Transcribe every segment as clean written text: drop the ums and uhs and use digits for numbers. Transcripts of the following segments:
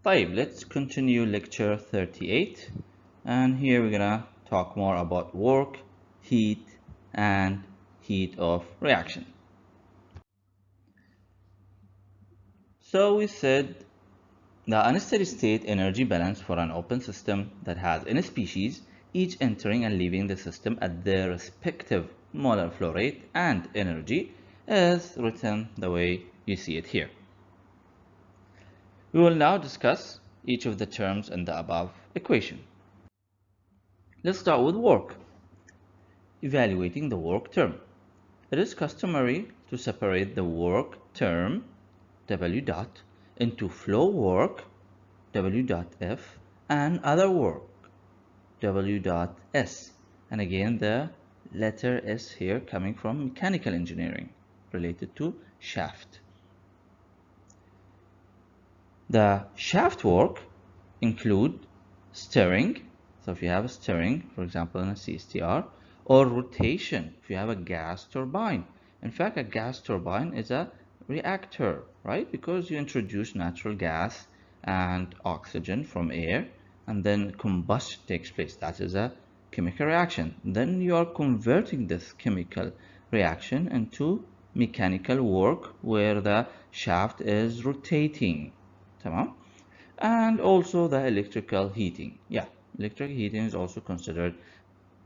طيب, let's continue lecture 38, and here we're gonna talk more about work, heat, and heat of reaction. So we said the unsteady state energy balance for an open system that has n species, each entering and leaving the system at their respective molar flow rate and energy, is written the way you see it here. We will now discuss each of the terms in the above equation. Let's start with work. Evaluating the work term. It is customary to separate the work term W dot into flow work W dot F and other work W dot S. And again, the letter S here coming from mechanical engineering related to shaft. The shaft work include stirring. So if you have a stirring, for example, in a CSTR, or rotation if you have a gas turbine. In fact, a gas turbine is a reactor, right? Because you introduce natural gas and oxygen from air, and then combustion takes place. That is a chemical reaction. Then you are converting this chemical reaction into mechanical work where the shaft is rotating. Tamam? And also the electrical heating. Yeah, electrical heating is also considered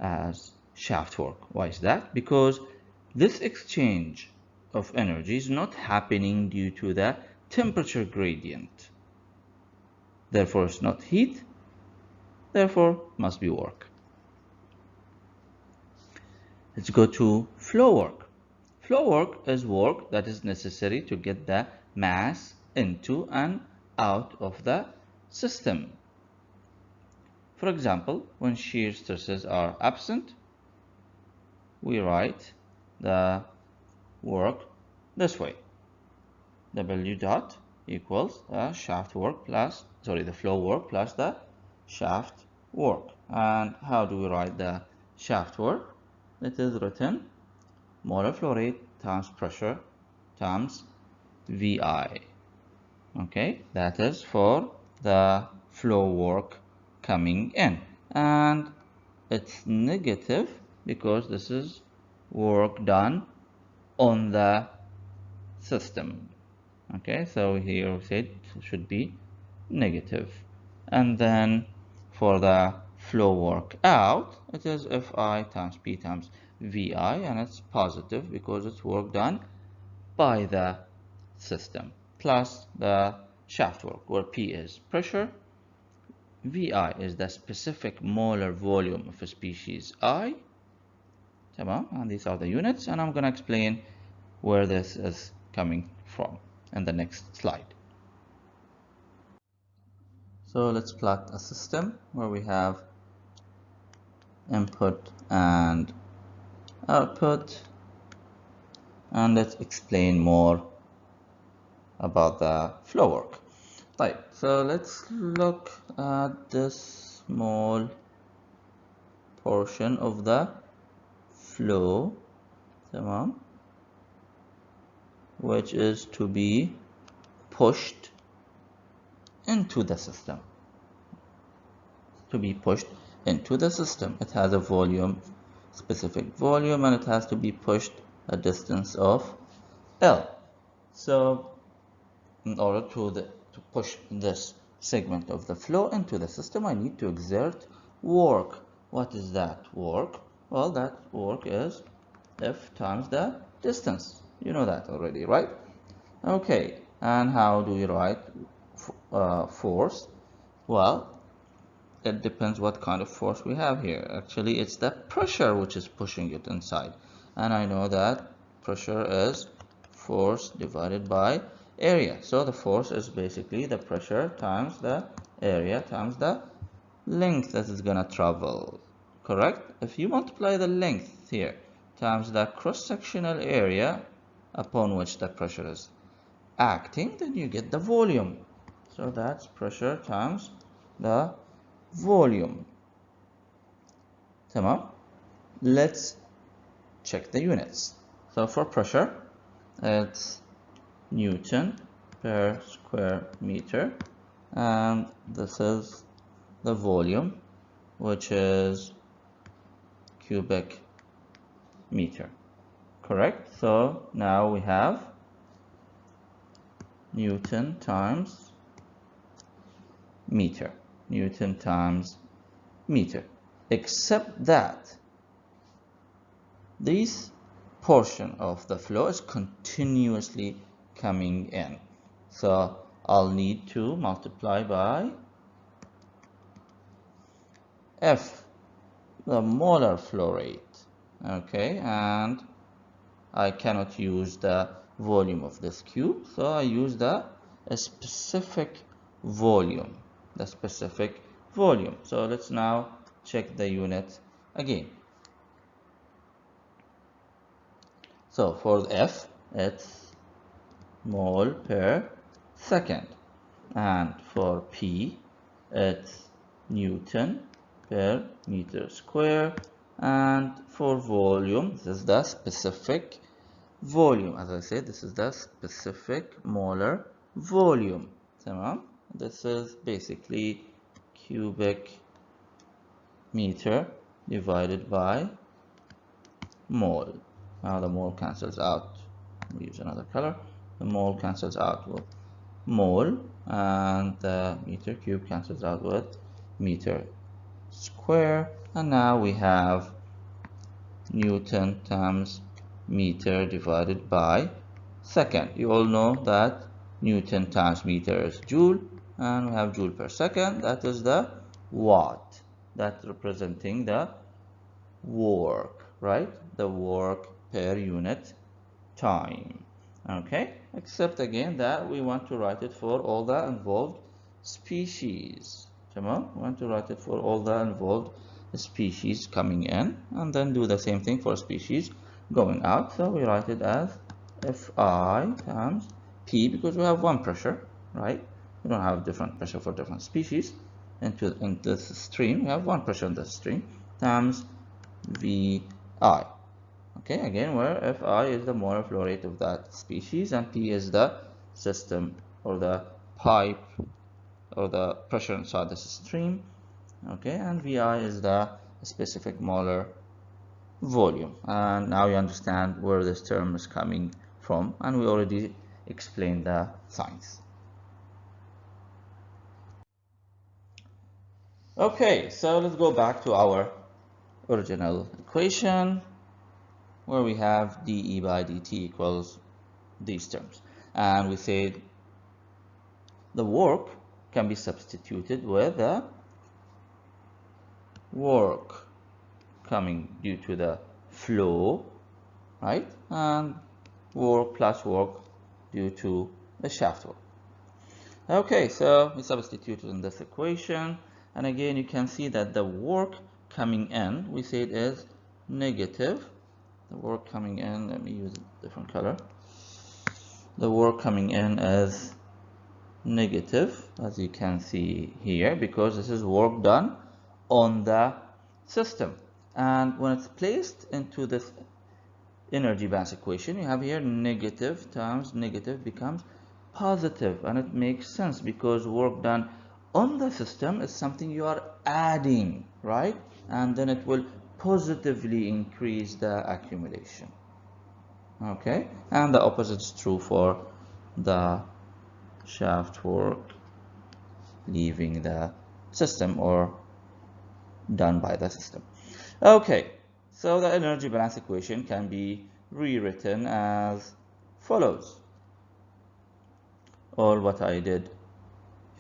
as shaft work. Why is that? Because this exchange of energy is not happening due to the temperature gradient. Therefore, it's not heat. Therefore, must be work. Let's go to flow work. Flow work is work that is necessary to get the mass into and out of the system. For example, when shear stresses are absent, we write the work this way. W dot equals the shaft work plus, the flow work plus the shaft work. And how do we write the shaft work? It is written molar flow rate times pressure times VI. Okay, that is for the flow work coming in, and it's negative because this is work done on the system. Okay, so here we said it should be negative, and then for the flow work out, it is Fi times P times Vi, and it's positive because it's work done by the system, plus the shaft work, where P is pressure, Vi is the specific molar volume of a species I, and these are the units, and I'm going to explain where this is coming from in the next slide. So let's plot a system where we have input and output, and let's explain more about the flow work. Right, so let's look at this small portion of the flow, which is to be pushed into the system. It has a volume, specific volume, and it has to be pushed a distance of L. So in order to push this segment of the flow into the system, I need to exert work. What is that work? Well, that work is F times the distance. You know that already, right? Okay, and how do we write force? Well, it depends what kind of force we have here. Actually, it's the pressure which is pushing it inside. And I know that pressure is force divided by area. So the force is basically the pressure times the area times the length that is going to travel. Correct? If you multiply the length here times the cross-sectional area upon which the pressure is acting, then you get the volume. So that's pressure times the volume. Tamam. Let's check the units. So for pressure, it's Newton per square meter. and this is the volume, which is cubic meter. Correct? So now we have Newton times meter. Newton times meter. Except that this portion of the flow is continuously coming in. So I'll need to multiply by F, the molar flow rate. Okay, and I cannot use the volume of this cube, so I use the specific volume. The specific volume. So let's now check the unit again. So for F, it's mole per second, and for P, it's Newton per meter square, and for volume, this is the specific volume. As I said, this is the specific molar volume. Tamam? This is basically cubic meter divided by mole. Now the mole cancels out. We use another color. The mole cancels out with mole, and the meter cube cancels out with meter square. And now we have Newton times meter divided by second. You all know that Newton times meter is joule, and we have joule per second. That is the watt. That's representing the work, right? The work per unit time. Okay, except again that we want to write it for all the involved species. Tamam? We want to write it for all the involved species coming in, and then do the same thing for species going out. So we write it as Fi times P, because we have one pressure, right? We don't have different pressure for different species. In this stream, we have one pressure in this stream, times Vi. Okay, again, where Fi is the molar flow rate of that species, and P is the system or the pipe or the pressure inside this stream. Okay, and Vi is the specific molar volume. And now you understand where this term is coming from, and we already explained the science. Okay, so let's go back to our original equation, where we have dE by dt equals these terms. And we said the work can be substituted with the work coming due to the flow, right? And work plus work due to the shaft work. Okay, so we substituted in this equation, and again you can see that the work coming in, we say it is negative. The work coming in, let me use a different color. The work coming in is negative, as you can see here, because this is work done on the system. And when it's placed into this energy balance equation, you have here negative times negative becomes positive, and it makes sense because work done on the system is something you are adding, right? And then it will positively increase the accumulation. Okay, and the opposite is true for the shaft work leaving the system or done by the system. Okay, so the energy balance equation can be rewritten as follows. All what I did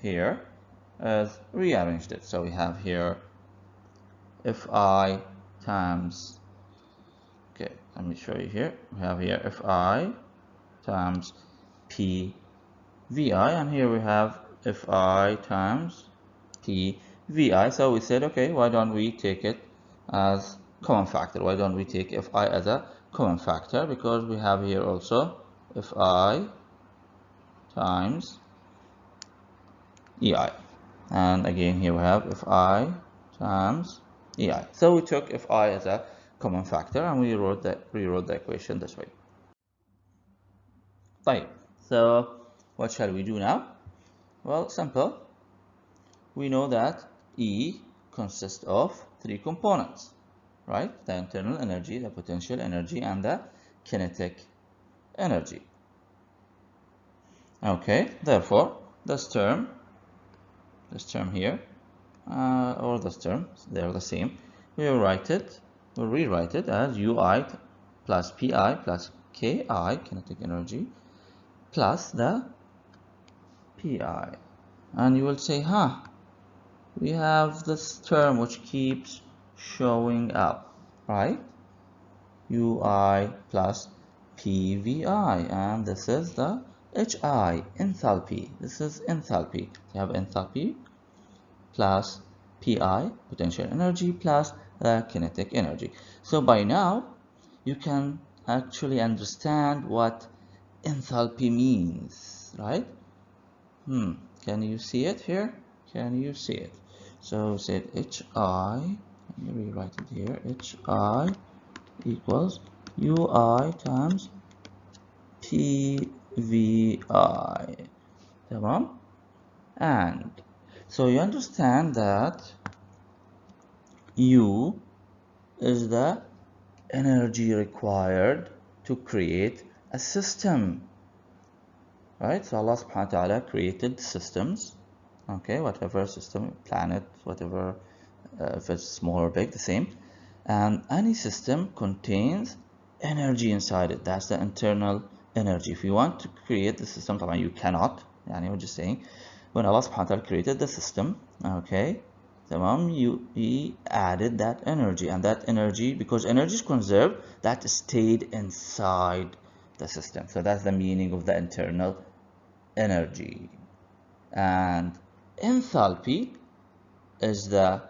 here is rearranged it. So we have here Fi times, okay, let me show you here. We have here Fi times P Vi, and here we have Fi times P Vi. So we said, okay, why don't we take it as common factor? Why don't we take Fi as a common factor? Because we have here also Fi times Ei. And again, here we have Fi times Ei. So we took Fi as a common factor, and we rewrote the equation this way. Right. So what shall we do now? Well, simple. we know that E consists of three components, right? The internal energy, the potential energy, and the kinetic energy. Okay, therefore, this term here, or this term, they're the same. We'll rewrite it as Ui plus Pi plus Ki, kinetic energy, plus the Pi. And you will say, we have this term which keeps showing up, right? Ui plus PVI, and this is the HI, enthalpy. This is enthalpy. You have enthalpy plus Pi, potential energy, plus the kinetic energy. So by now, you can actually understand what enthalpy means, right? Can you see it here? Can you see it? So say HI, let me rewrite it here, HI equals Ui times PVI. Tamam? And so you understand that U is the energy required to create a system, right? So Allah subhanahu wa ta'ala created systems, okay, whatever system, planet, whatever, if it's small or big, the same. And any system contains energy inside it. That's the internal energy. If you want to create the system, you cannot. I'm just saying, when Allah subhanahu wa ta'ala created the system, okay, he added that energy, and that energy, because energy is conserved, that stayed inside the system. So that's the meaning of the internal energy. And enthalpy is the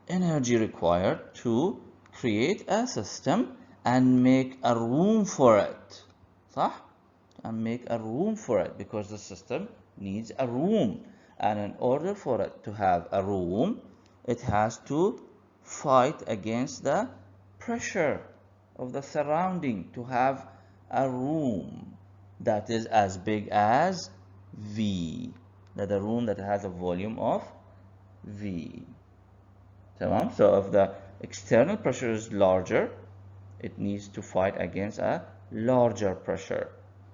energy required to create a system and make a room for it. صح? And make a room for it, because the system needs a room. And in order for it to have a room, it has to fight against the pressure of the surrounding to have a room that is as big as V. That a room that has a volume of V. So if the external pressure is larger, it needs to fight against a larger pressure.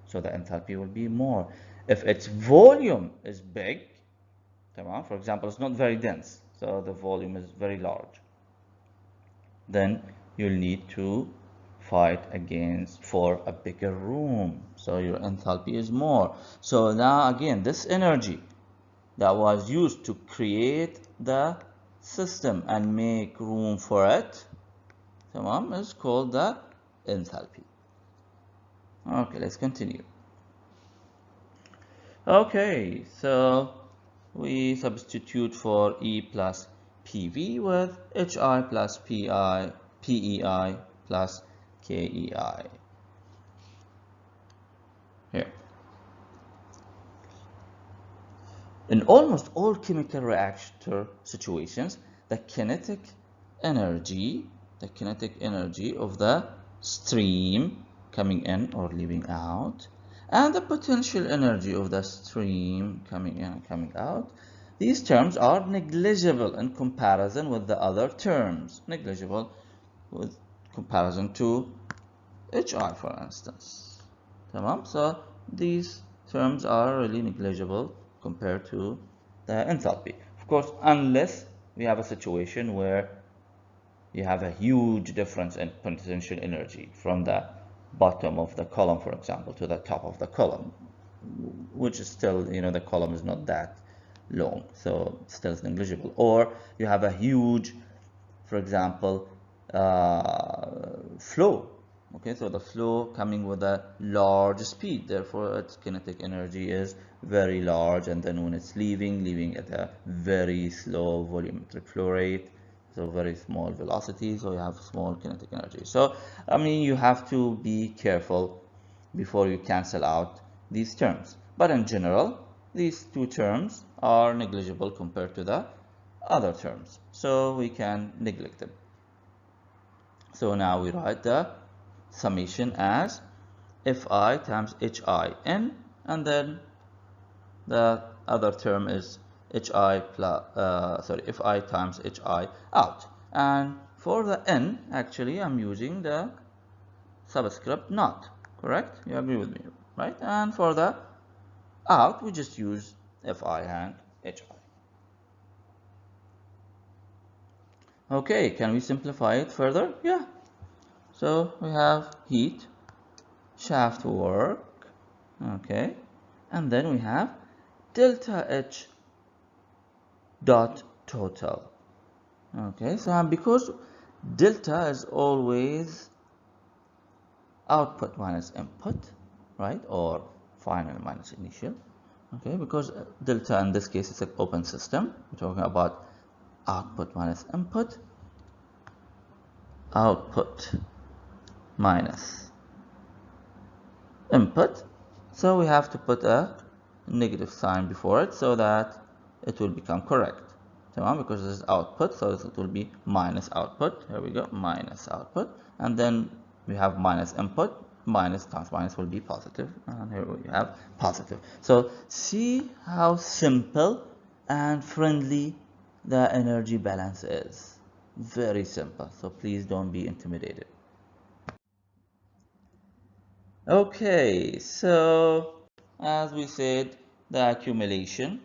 So the enthalpy will be more. If its volume is big, for example, it's not very dense, so the volume is very large, then you'll need to fight against for a bigger room. So your enthalpy is more. So now again, this energy that was used to create the system and make room for it, is called the enthalpy. Okay, let's continue. Okay, so we substitute for E plus PV with HI plus PEI plus KEI. Here. In almost all chemical reactor situations, the kinetic energy of the stream coming in or leaving out, and the potential energy of the stream coming in and coming out, these terms are negligible in comparison with the other terms. Negligible with comparison to HI, for instance. So these terms are really negligible compared to the enthalpy. Of course, unless we have a situation where you have a huge difference in potential energy from the bottom of the column, for example, to the top of the column, which is still, the column is not that long, so still is negligible. Or you have a huge, for example, flow. Okay, so the flow coming with a large speed, therefore its kinetic energy is very large, and then when it's leaving at a very slow volumetric flow rate, so very small velocity, so you have small kinetic energy. So you have to be careful before you cancel out these terms, but in general these two terms are negligible compared to the other terms, so we can neglect them. So now we write the summation as Fi times Hin, and then the other term is hi plus Fi times hi out. And for the n, actually I'm using the subscript not. Correct? You agree with me, right? And for the out, we just use Fi and hi. Okay, can we simplify it further? Yeah. So we have heat, shaft work, okay, and then we have delta H dot total. Okay, so because delta is always output minus input, right, or final minus initial. Okay, because delta in this case is an open system, we're talking about output minus input, output minus input. So we have to put a negative sign before it so that it will become correct. Because this is output, so it will be minus output. Here we go, minus output. And then we have minus input, minus times minus will be positive. And here we have positive. So see how simple and friendly the energy balance is. Very simple. So please don't be intimidated. Okay, so as we said, the accumulation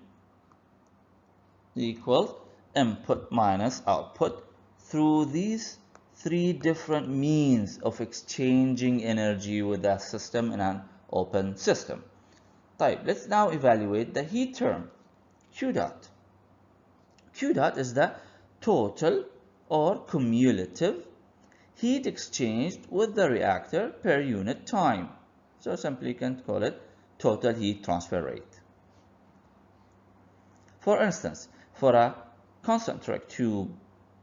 equals input minus output through these three different means of exchanging energy with the system in an open system. Type. Let's now evaluate the heat term, Q dot. Q dot is the total or cumulative heat exchanged with the reactor per unit time. So simply you can call it total heat transfer rate. For instance, for a concentric tube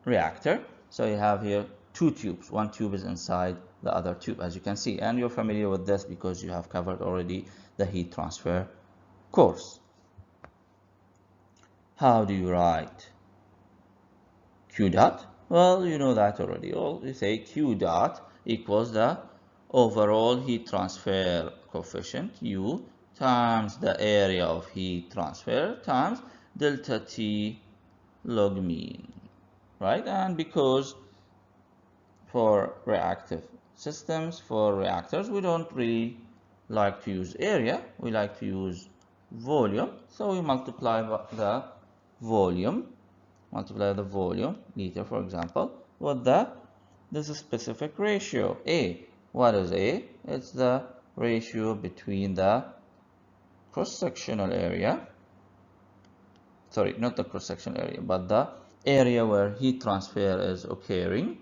reactor, so you have here two tubes. One tube is inside the other tube, as you can see. And you're familiar with this because you have covered already the heat transfer course. How do you write Q dot? Well, you know that already. You say Q dot equals the overall heat transfer coefficient, U, times the area of heat transfer times delta T log mean, right? And because for reactive systems, for reactors, we don't really like to use area, we like to use volume. So we multiply the volume, liter for example, with this specific ratio, A. What is A? It's the ratio between the cross-sectional area, sorry, not the cross-sectional area, but the area where heat transfer is occurring.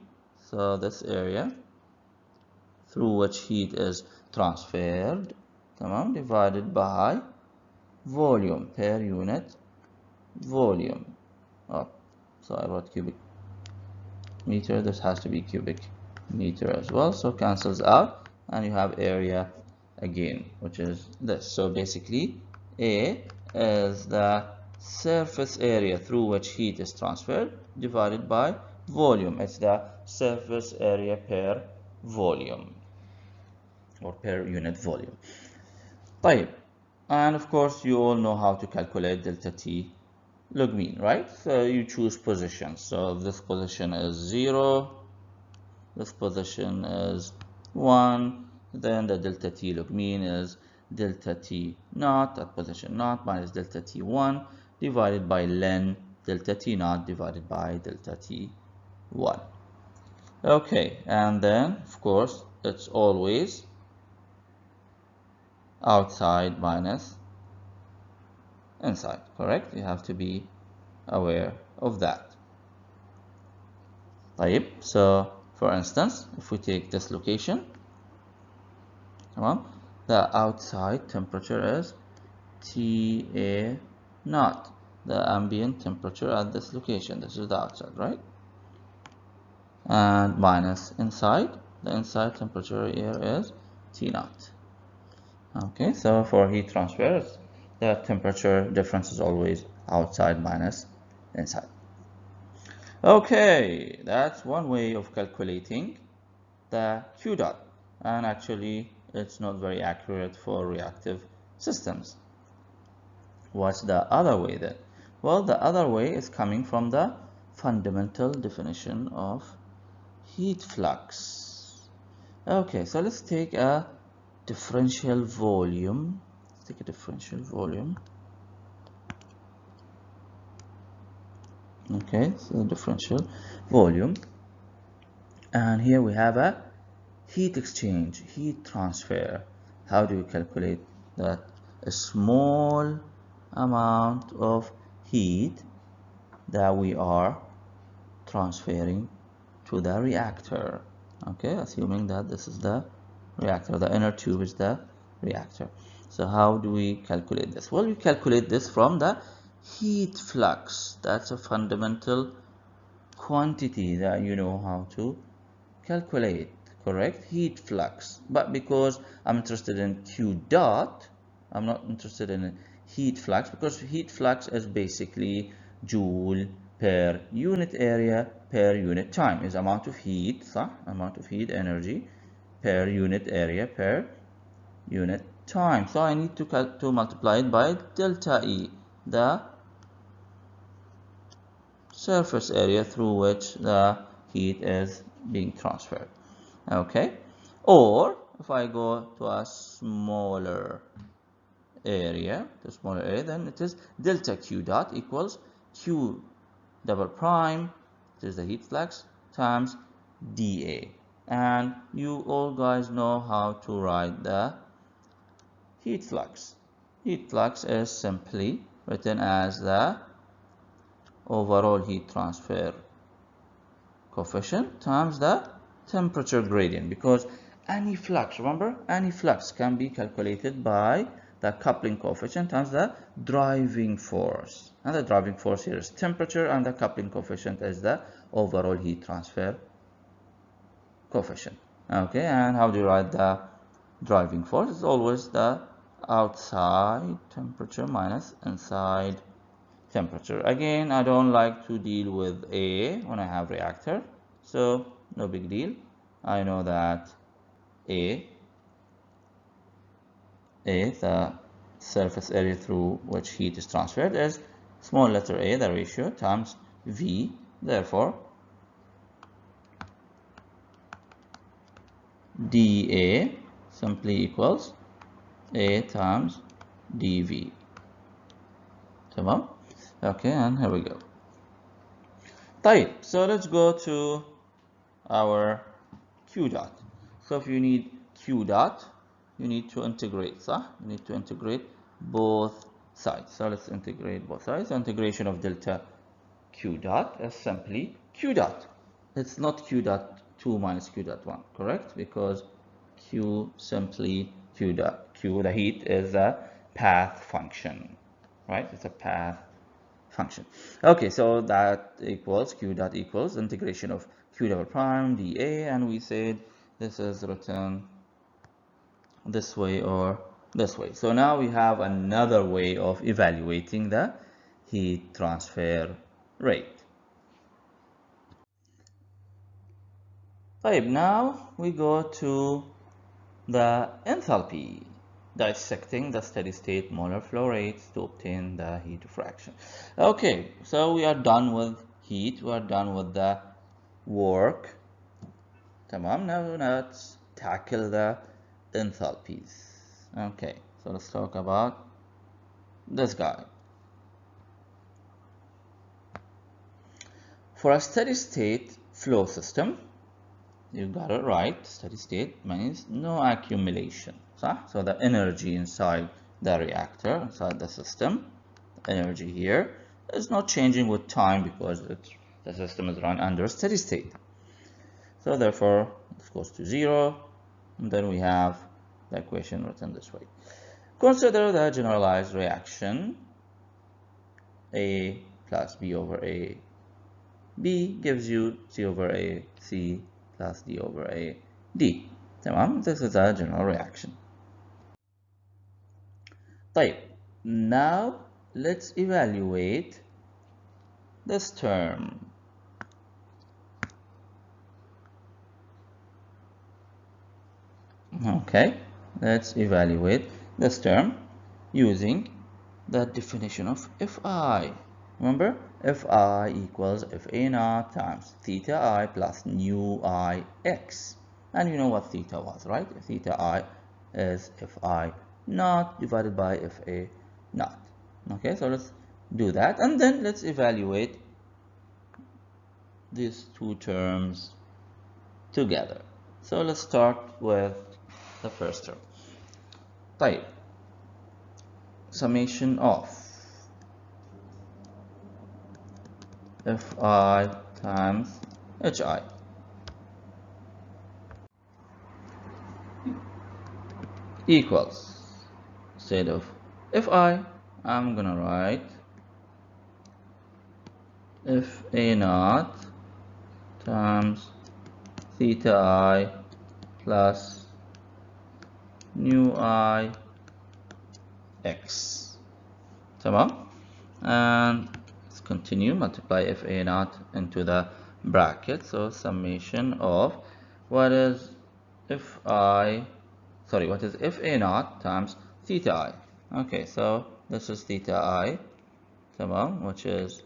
So this area through which heat is transferred, divided by volume per unit volume. Oh, so I wrote cubic meter. This has to be cubic meter as well. So cancels out, and you have area again, which is this. So basically, A is the surface area through which heat is transferred divided by volume. It's the surface area per volume or per unit volume. طيب. And of course, you all know how to calculate delta T log mean, right? So you choose position. So if this position is 0, this position is 1, then the delta T log mean is delta T naught at position naught minus delta T1 divided by ln delta T naught divided by delta T1. Okay, and then of course it's always outside minus inside, correct? You have to be aware of that. طيب, so for instance, if we take this location, the outside temperature is TA naught, the ambient temperature at this location. This is the outside, right? And minus inside, the inside temperature here is T naught. Okay, so for heat transfers, the temperature difference is always outside minus inside. Okay, that's one way of calculating the Q dot, and actually it's not very accurate for reactive systems. What's the other way then? Well, the other way is coming from the fundamental definition of heat flux. Okay, so let's take a differential volume. Let's take a differential volume. Okay, so differential volume. And here we have a heat exchange, heat transfer. How do you calculate that? A small amount of heat that we are transferring to the reactor. Okay, assuming that this is the reactor, the inner tube is the reactor. So how do we calculate this? Well, we calculate this from the heat flux. That's a fundamental quantity that you know how to calculate, correct? Heat flux. But because I'm interested in Q dot, I'm not interested in heat flux, because heat flux is basically joule per unit area per unit time, is amount of heat, amount of heat energy per unit area per unit time. So I need to multiply it by delta E, the surface area through which the heat is being transferred. Okay, or if I go to a smaller area, then it is delta Q dot equals Q double prime, this is the heat flux, times dA. And you all guys know how to write the heat flux. Heat flux is simply written as the overall heat transfer coefficient times the temperature gradient, because any flux, remember, any flux can be calculated by the coupling coefficient times the driving force, and the driving force here is temperature, and the coupling coefficient is the overall heat transfer coefficient. Okay, and how do you write the driving force? It's always the outside temperature minus inside temperature. Again, I don't like to deal with A when I have reactor, so no big deal. I know that A, the surface area through which heat is transferred, is small letter a, the ratio, times V. Therefore, dA simply equals A times dV. Tamam? Okay, and here we go. Right, so let's go to our Q dot. So if you need Q dot, you need to integrate, you need to integrate both sides. So let's integrate both sides. The integration of delta Q dot is simply Q dot. It's not Q dot 2 minus Q dot 1, correct? Because Q simply Q dot. Q, the heat, is a path function, right? It's a path function. Okay, so that equals Q dot equals integration of Q double prime dA, and we said this is written this way or this way. So now we have another way of evaluating the heat transfer rate. Right, now we go to the enthalpy, dissecting the steady state molar flow rates to obtain the heat of reaction. Okay, so we are done with heat, we are done with the work. Tamam, now let's tackle the enthalpies. Okay, so let's talk about this guy. For a steady state flow system, you got it right. Steady state means no accumulation. So the energy inside the reactor, inside the system, the energy here is not changing with time because the system is run under steady state. So therefore, this goes to 0. And then we have the equation written this way. Consider the generalized reaction A plus B over A. B gives you C over A, C plus D over A, D. Tamam, this is a general reaction. طيب, now let's evaluate this term. Okay, let's evaluate this term using the definition of Fi. Remember, Fi equals Fa naught times theta I plus nu I x. And you know what theta was, right? Theta I is Fi naught divided by Fa naught. Okay, so let's do that. And then let's evaluate these two terms together. So let's start with the first term. طيب, summation of Fi times Hi equals, instead of Fi, I'm gonna write Fa naught times theta I plus nu I x. تمام? And let's continue, multiply Fa naught into the bracket. So summation of what is Fa naught times theta I. Okay, so this is theta I, تمام, which is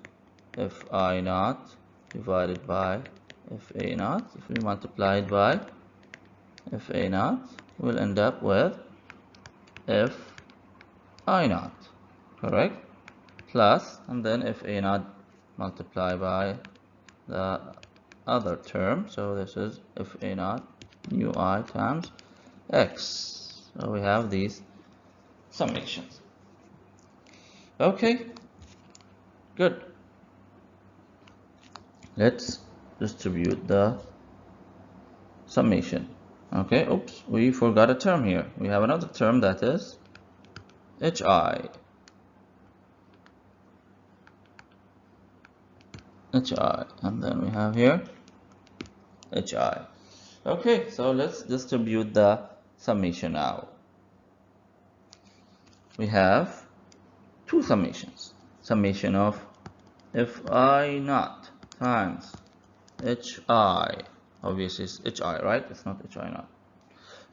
Fi naught divided by Fa naught. If we multiply it by Fa naught, we'll end up with Fi naught, correct? Plus, and then Fa naught multiply by the other term. So this is Fa naught nu I times x. So we have these summations. Okay, good. Let's distribute the summation. Okay, oops, we forgot a term here. We have another term, that is Hi. And then we have here Hi. Okay, so let's distribute the summation now. We have two summations. Summation of Fi naught times Hi. Obviously it's Hi, right? It's not Hi naught.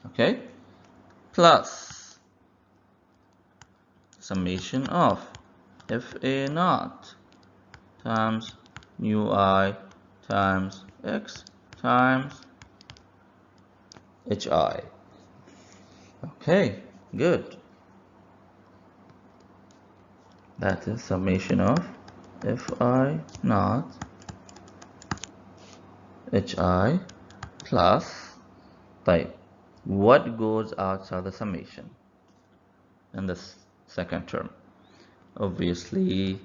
Okay, plus summation of Fa naught times nu I times x times Hi. Okay, good. That is summation of Fi naught Hi plus type. What goes outside the summation in this second term? Obviously,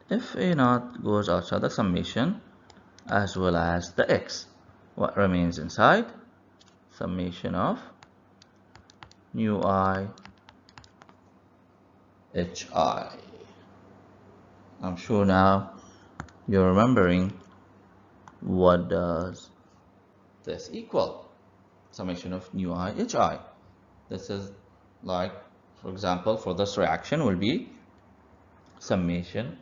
Fa naught goes outside the summation as well as the x. What remains inside? Summation of nu I Hi. I'm sure now you're remembering what does this equal. Summation of nu I Hi. This is like, for example, for this reaction will be summation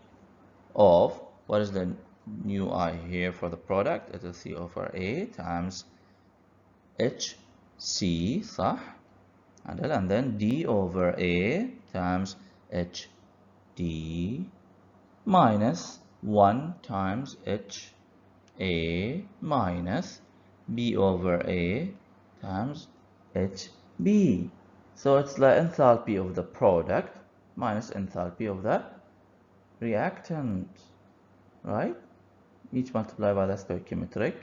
of, what is the nu I here for the product? It is C over A times HC, صح? And then D over A times HD minus 1 times HA minus B over A times HB. So it's the enthalpy of the product minus enthalpy of the reactant, right? Each multiplied by the stoichiometric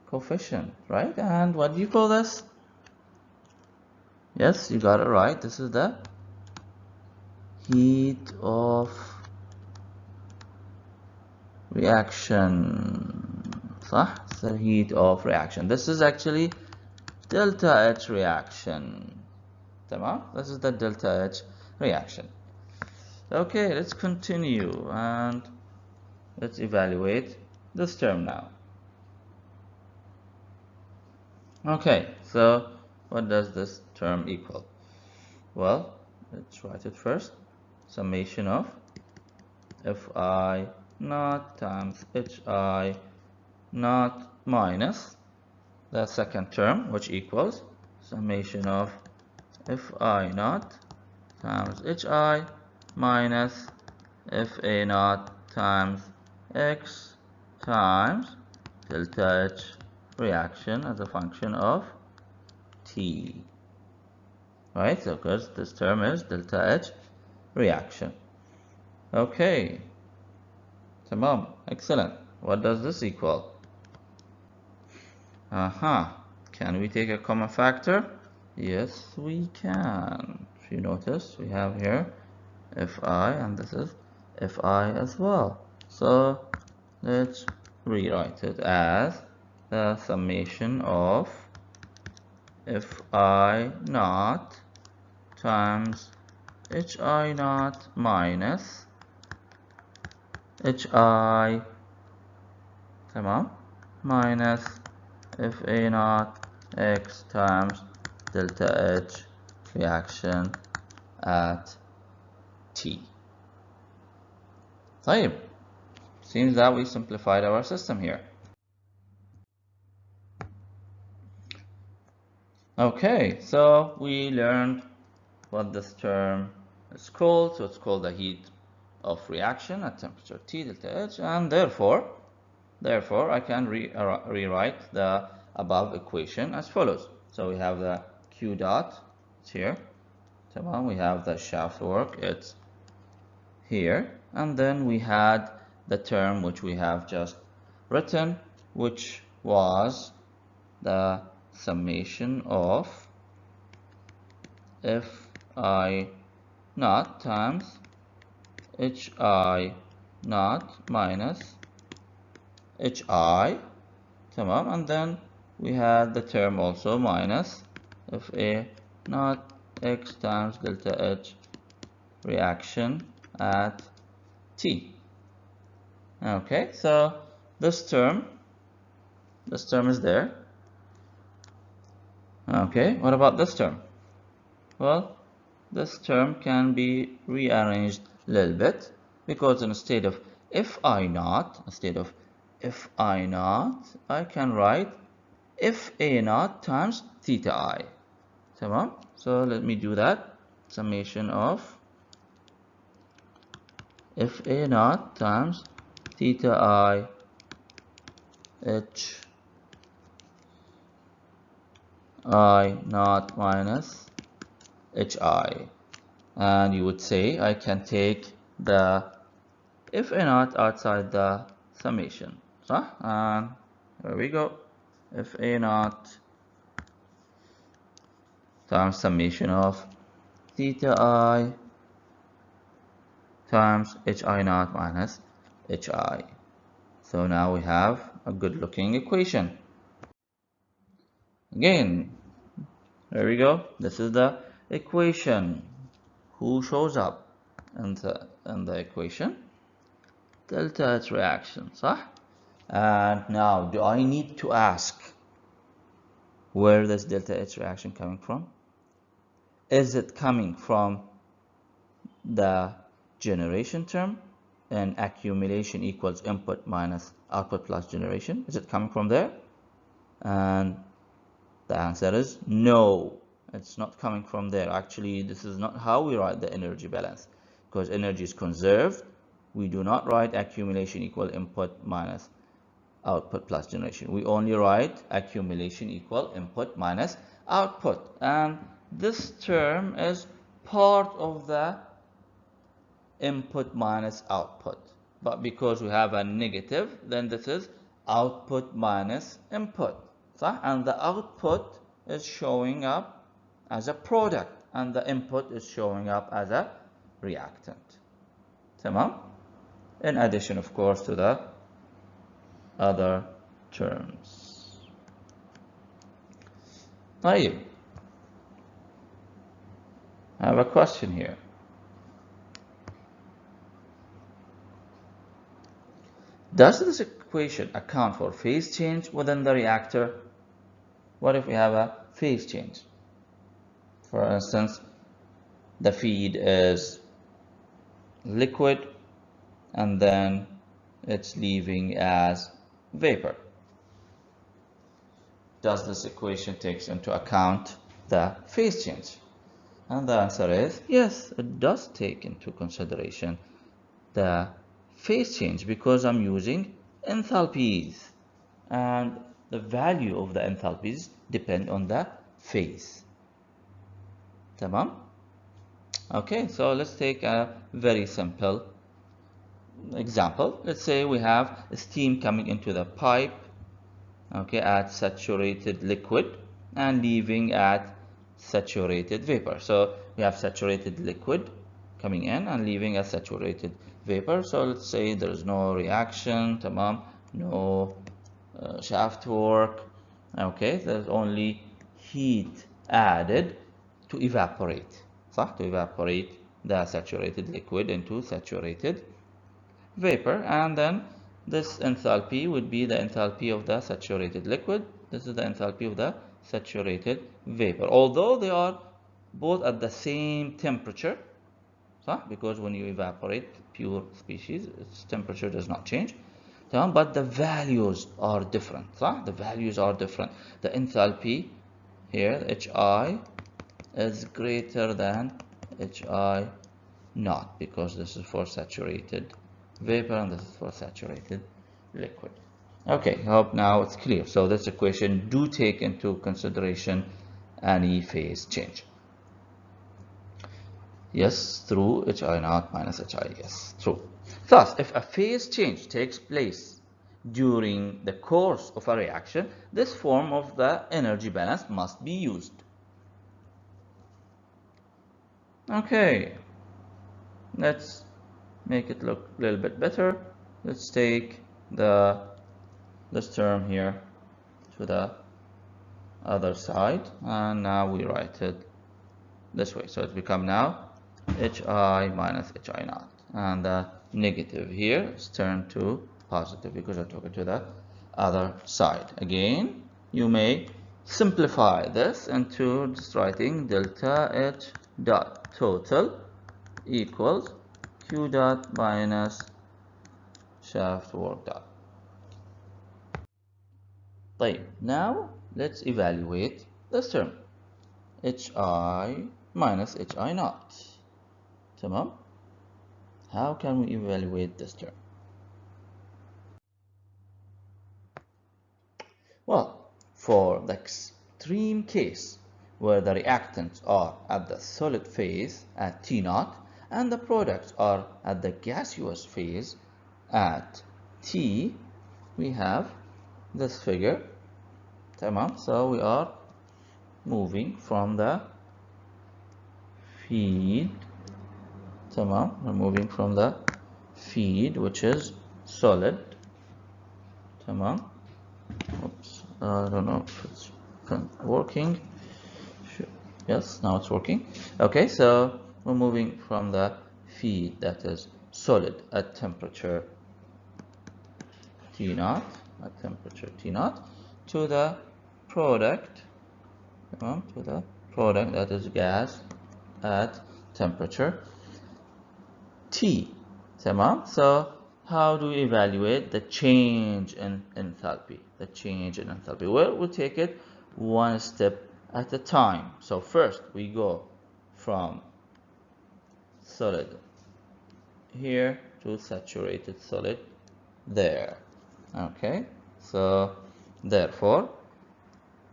coefficient, right? And what do you call this? Yes, you got it right. This is the heat of reaction. صح? It's the heat of reaction. This is actually delta H reaction. تمام? This is the delta H reaction. Okay, let's continue and let's evaluate this term now. Okay, so what does this term equal? Well, let's write it first. Summation of Fi naught times Hi naught minus the second term, which equals summation of Fi naught times Hi minus FA naught times X times delta H reaction as a function of T. Right, so because this term is delta H reaction. Okay, tamam, excellent. What does this equal? Can we take a common factor? Yes, we can. If you notice, we have here Fi, and this is Fi as well. So let's rewrite it as the summation of Fi naught times Hi naught minus Hi, tamam, minus Fa naught X times delta H reaction at T. طيب, seems that we simplified our system here. Okay, so we learned what this term is called. So it's called the heat of reaction at temperature T delta H, and therefore I can rewrite the above equation as follows. So we have the Q dot, it's here. We have the shaft work, it's here. And then we had the term which we have just written, which was the summation of Fi naught times Hi naught minus Hi, tamam, and then we had the term also minus Fa naught X times delta H reaction at T. Okay, so this term is there. Okay, what about this term? Well, this term can be rearranged a little bit, because instead of Fi naught, I can write Fa naught times theta I. Tamam? So let me do that. Summation of Fa naught times theta I H I naught minus Hi. And you would say I can take the Fa naught outside the summation. So, and here we go. Fa naught times summation of theta I times Hi naught minus Hi. So now we have a good looking equation. Again, there we go. This is the equation. Who shows up in the equation? Delta H reaction, صح? And now, do I need to ask where this delta H reaction coming from? Is it coming from the generation term and accumulation equals input minus output plus generation? Is it coming from there? And the answer is no, it's not coming from there. Actually, this is not how we write the energy balance, because energy is conserved. We do not write accumulation equal input minus output plus generation. We only write accumulation equal input minus output, and this term is part of the input minus output, but because we have a negative, then this is output minus input. And the output is showing up as a product, and the input is showing up as a reactant. Tamam? In addition, of course, to the other terms. طيب, I have a question here. Does this equation account for phase change within the reactor? What if we have a phase change? For instance, the feed is liquid and then it's leaving as vapor. Does this equation take into account the phase change? And the answer is yes, it does take into consideration the phase change because I'm using enthalpies, and the value of the enthalpies depend on the phase. Tamam? Okay, so let's take a very simple example. Let's say we have steam coming into the pipe, okay, at saturated liquid and leaving at saturated vapor. So we have saturated liquid coming in and leaving as saturated vapor. So let's say there's no reaction, tamam, no shaft work, okay, there's only heat added to evaporate, صح? To evaporate the saturated liquid into saturated vapor, and then this enthalpy would be the enthalpy of the saturated liquid. This is the enthalpy of the saturated vapor, although they are both at the same temperature, because when you evaporate pure species, its temperature does not change, but the values are different. The values are different. The enthalpy here, Hi, is greater than Hi naught, because this is for saturated vapor and this is for saturated liquid. Okay, I hope now it's clear. So this equation do take into consideration any phase change. Yes, true. Hi naught minus Hi. Yes, true. Thus, if a phase change takes place during the course of a reaction, this form of the energy balance must be used. Okay, let's make it look a little bit better. Let's take this term here to the other side, and now we write it this way. So it's become now Hi minus Hi naught, and the negative here is turned to positive because I took it to the other side. Again, you may simplify this into just writing delta H dot total equals Q dot minus shaft work dot. Now let's evaluate this term Hi minus Hi naught. Tamam? How can we evaluate this term? Well, for the extreme case where the reactants are at the solid phase at T0 and the products are at the gaseous phase at T, we have this figure. Tamam? So we are moving from the feed. Tamam? We're moving from the feed, which is solid. Tamam? Oops, I don't know if it's working. Yes, now it's working. Okay, so we're moving from the feed that is solid at temperature T0, to the product, that is gas at temperature T. So how do we evaluate the change in enthalpy? Well, we'll take it one step at a time. So first we go from solid here to saturated solid there. Okay, so therefore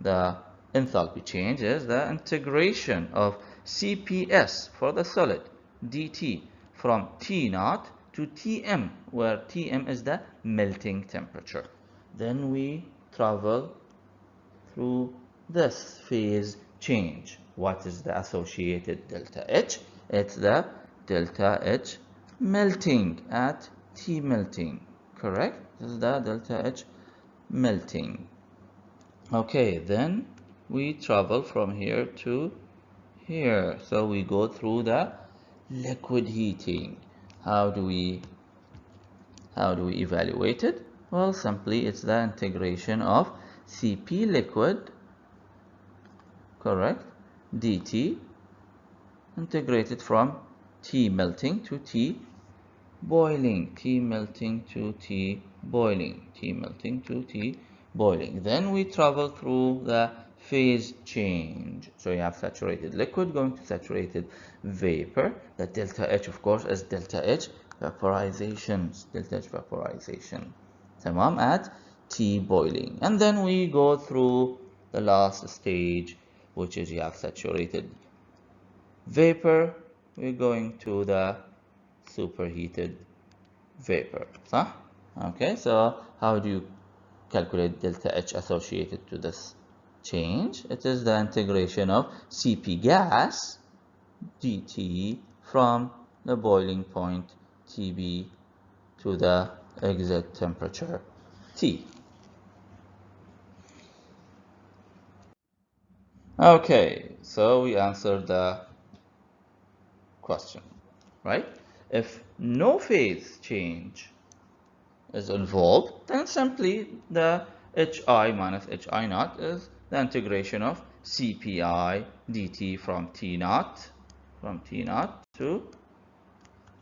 the enthalpy change is the integration of CPS for the solid dt from T0 to Tm, where Tm is the melting temperature. Then we travel through this phase change. What is the associated delta H? It's the delta H melting at T melting, correct? This is the delta H melting. Okay, then we travel from here to here. So we go through the liquid heating. How do we evaluate it? Well, simply it's the integration of Cp liquid, correct, dt, integrated from T melting to T boiling, Then we travel through the phase change. So you have saturated liquid going to saturated vapor. The delta H, of course, is delta H vaporization. Delta H vaporization. Tamam, at T boiling. And then we go through the last stage, which is you have saturated vapor. We're going to the superheated vapor. صح? Okay, so how do you calculate delta H associated to this change? It is the integration of Cp gas dt from the boiling point Tb to the exit temperature T. Okay, so we answered the question, right? If no phase change is involved, then simply the Hi minus Hi naught is the integration of Cpi dt from T naught to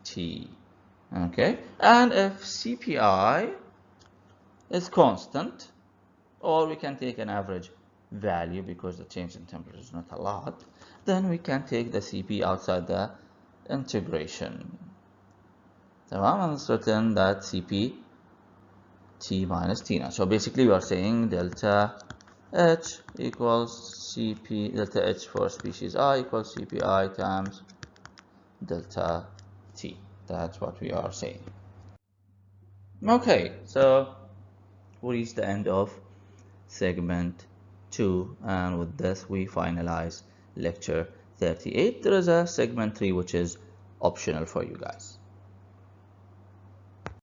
T. Okay, and if Cpi is constant, or we can take an average value because the change in temperature is not a lot, then we can take the Cp outside the integration. تمام, and certain that Cp T minus T naught. So basically we are saying delta H equals Cp, delta H for species I equals Cpi times delta T. That's what we are saying. Okay, so we reached the end of segment 2, and with this we finalize lecture 38. There is a segment 3 which is optional for you guys.